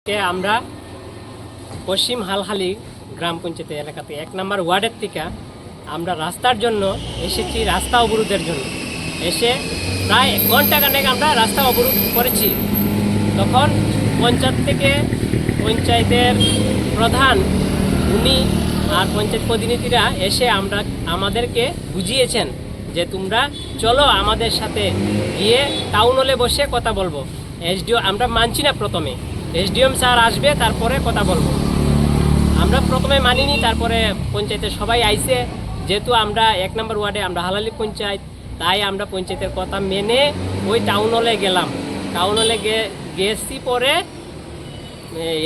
আমরা পশ্চিম হালহালি গ্রাম পঞ্চায়েত এলাকাতে 1 নম্বর ওয়ার্ডের থেকে আমরা রাস্তার জন্য এসেছি, রাস্তা অবরোধের জন্য এসে প্রায় 1 ঘন্টা খানেক আমরা রাস্তা অবরোধ করেছি। তখন পঞ্চায়েত থেকে পঞ্চায়েতের প্রধান উনি আর পঞ্চায়েত প্রতিনিধিরা এসে আমাদেরকে বুঝিয়েছেন যে তোমরা চলো আমাদের সাথে গিয়ে টাউন হলে বসে কথা বলবো। এসডিও আমরা মানছি না, প্রথমে এসডিএম স্যার আসবে তারপরে কথা বলবো। আমরা প্রথমে মানিনি, তারপরে পঞ্চায়েতের সবাই আইছে। যেহেতু আমরা 1 নম্বর ওয়ার্ডে আমরা হালালি পঞ্চায়েত, তাই আমরা পঞ্চায়েতের কথা মেনে ওই টাউন হলে গেলাম। টাউন হলে গেছি পরে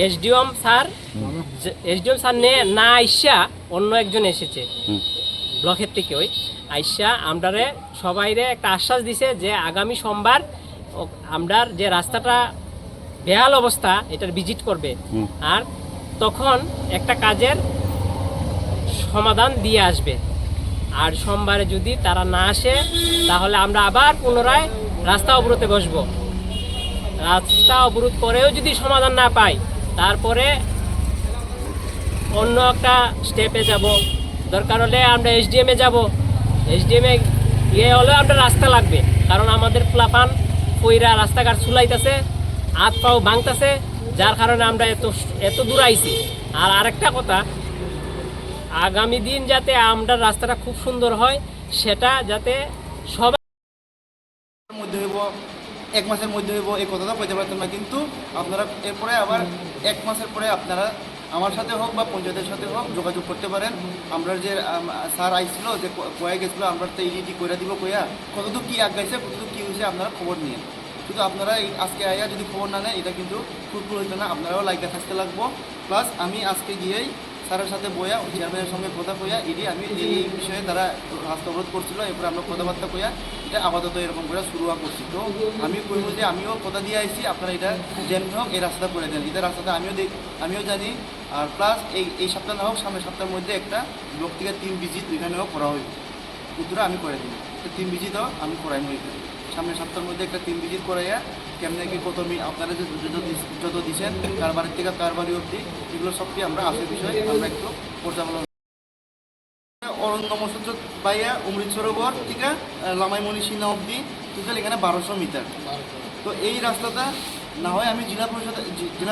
এসডিএম স্যার না আইসা অন্য একজন এসেছে ব্লকের থেকে। ওই আইসা আমরারে সবাইরে একটা আশ্বাস দিছে যে আগামী সোমবার আমরার যে রাস্তাটা বেহাল অবস্থা এটার ভিজিট করবে, আর তখন একটা কাজের সমাধান দিয়ে আসবে। আর সোমবারে যদি তারা না আসে তাহলে আমরা আবার পুনরায় রাস্তা অবরোধে বসব। রাস্তা অবরোধ করেও যদি সমাধান না পাই তারপরে অন্য একটা স্টেপে যাব। দরকার হলে আমরা এসডিএমে যাব। এসডিএমে গিয়ে হলেও আমরা রাস্তা লাগবে, কারণ আমাদের ফ্লাপান পইরা রাস্তাঘাট চুলাইতেছে, হাত পাও ভাঙতেছে, যার কারণে আমরা এত দূর আইছি। আর আরেকটা কথা, আগামী দিন যাতে আমরা রাস্তাটা খুব সুন্দর হয়, সেটা যাতে সবাই মধ্যে হইব, 1 মাসের মধ্যে হইব, এই কথাটা কইতে পারতাম না। কিন্তু আপনারা এরপরে আবার 1 মাসের পরে আপনারা আমার সাথে হোক বা পঞ্চায়েতের সাথে হোক যোগাযোগ করতে পারেন। আমরা যে স্যার আইছিল যে কয়ে গেছিলো, আমরা তো ইডি করে দিব কইয়া কতটুকু কী আগাইছে, কতটুকু কী হয়েছে আপনারা খবর নিয়ে। শুধু আপনারা আজকে আইয়া যদি খবর না নেয় এটা কিন্তু ফুটফুল হইতো না, আপনারাও লাইকা থাকতে লাগবো। প্লাস আমি আজকে গিয়েই স্যারের সাথে বইয়া চেয়ারম্যানের সঙ্গে কথা কইয়া ইডি আমি এই বিষয়ে তারা রাস্তা অবরোধ করছিল, এরপরে আমরা কথাবার্তা কইয়া এটা আপাতত এরকম করে শুরু করছি। তো আমি কইব যে আমিও কথা দিয়ে আইছি, আপনারা এটা যেমনি হোক এই রাস্তাটা করে দেন। এটা রাস্তাটা আমিও জানি। আর প্লাস এই সপ্তাহ না হোক সামনের সপ্তাহের মধ্যে একটা ব্লক থেকে 3 ভিজিট ওইখানেও করা হইব, উত্তরে আমি করে দিই। 3 ভিজিটও আমি করাই হইব সামনের সপ্তাহের মধ্যে একটা 3 ভিজিট করাইয়া কেমনে কি কত আপনারা যে যত দিচ্ছেন কার বাড়ির থেকে কার বাড়ি অবধি এগুলো সবটি আমরা আসল বিষয়ে আমরা একটু পর্যালোচনা। অরণ্য মসুদ্র বাইয়া অমৃত সরোবর থেকে লামাইমণি সিনা অবধি টোটাল এখানে 1200 মিটার। তো এই রাস্তাটা না হয় আমি জেলা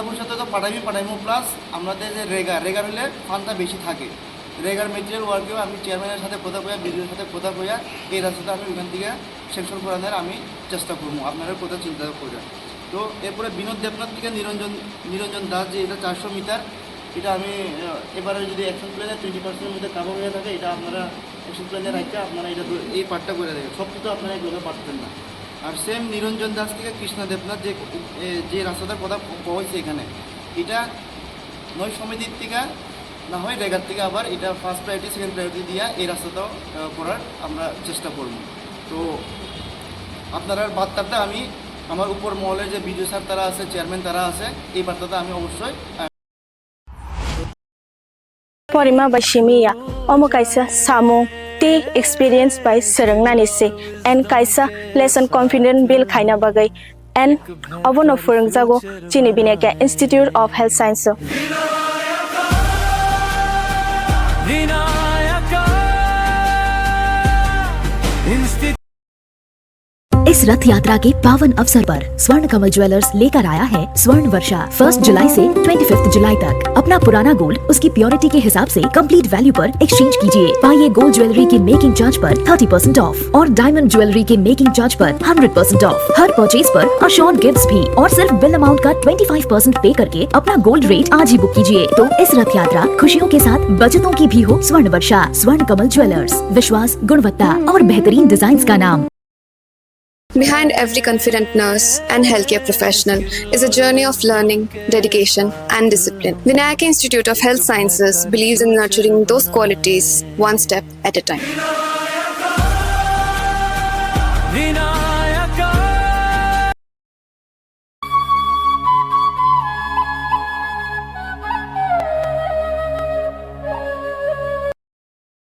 পরিষদে তো পাঠাইমু। প্লাস আমাদের যে রেগার হলে ফান্ডটা বেশি থাকে, রেগার মেটেরিয়াল ওয়ার্কেও আমি চেয়ারম্যানের সাথে কথা কইয়া বিডিওর সাথে কথা কইয়া এই রাস্তাটা আমি ওইখান থেকে সেকশন করানোর আমি চেষ্টা করবো, আপনারা কথা চিন্তা করে। তো এরপরে বিনোদ দেবনাথ থেকে নিরঞ্জন দাস যে এটা 400 মিটার, এটা আমি এবারে যদি অ্যাকশন প্ল্যানে 20% মধ্যে কাভার হয়ে থাকে, এটা আপনারা অ্যাকশন প্ল্যানে রাখতে আপনারা এটা এই পার্টটা করে দেবেন। সব কিছু আপনারা এগুলো পারতেন না। আর সেম নিরঞ্জন দাস থেকে কৃষ্ণা দেবনাথ যে রাস্তাটার কথা কইছে এখানে, এটা নয় সমিতির থেকে না হয় রেগার থেকে আবার এটা ফার্স্ট প্রায়োরিটি সেকেন্ড প্রায়োরিটি দিয়া এই রাস্তাটাও করার আমরা চেষ্টা করব। তো আপনারা বার্তাটা আমি আমার উপর মহলের যে বিডিও স্যার তারা আছে, চেয়ারম্যান তারা আছে, এই বার্তাটা আমি অবশ্যই Porima Bashimiya, Omo Kaisa Samu, T experience by Serengnani se, and Kaisa lesson confident Bill Kaina Bagai, and Obono Furungzago, Chinibineka Institute of Health Science. इस रथ यात्रा के पावन अवसर पर स्वर्ण कमल ज्वेलर्स लेकर आया है स्वर्ण वर्षा। 1 जुलाई से 25 जुलाई तक अपना पुराना गोल्ड उसकी प्योरिटी के हिसाब से कंप्लीट वैल्यू पर एक्सचेंज कीजिए। पाइए गोल्ड ज्वेलरी के मेकिंग चार्ज पर 30% ऑफ और डायमंड ज्वेलरी के मेकिंग चार्ज पर 100% ऑफ। हर परचेज पर अशोर्ड गिफ्ट्स भी, और सिर्फ बिल अमाउंट का 25% पे करके अपना गोल्ड रेट आज ही बुक कीजिए। तो इस रथ यात्रा खुशियों के साथ बचतों की भी हो स्वर्ण वर्षा। स्वर्ण कमल ज्वेलर्स, विश्वास, गुणवत्ता और बेहतरीन डिजाइन का नाम। Behind every confident nurse and healthcare professional is a journey of learning, dedication, and discipline. Vinayaka Institute of Health Sciences believes in nurturing those qualities one step at a time.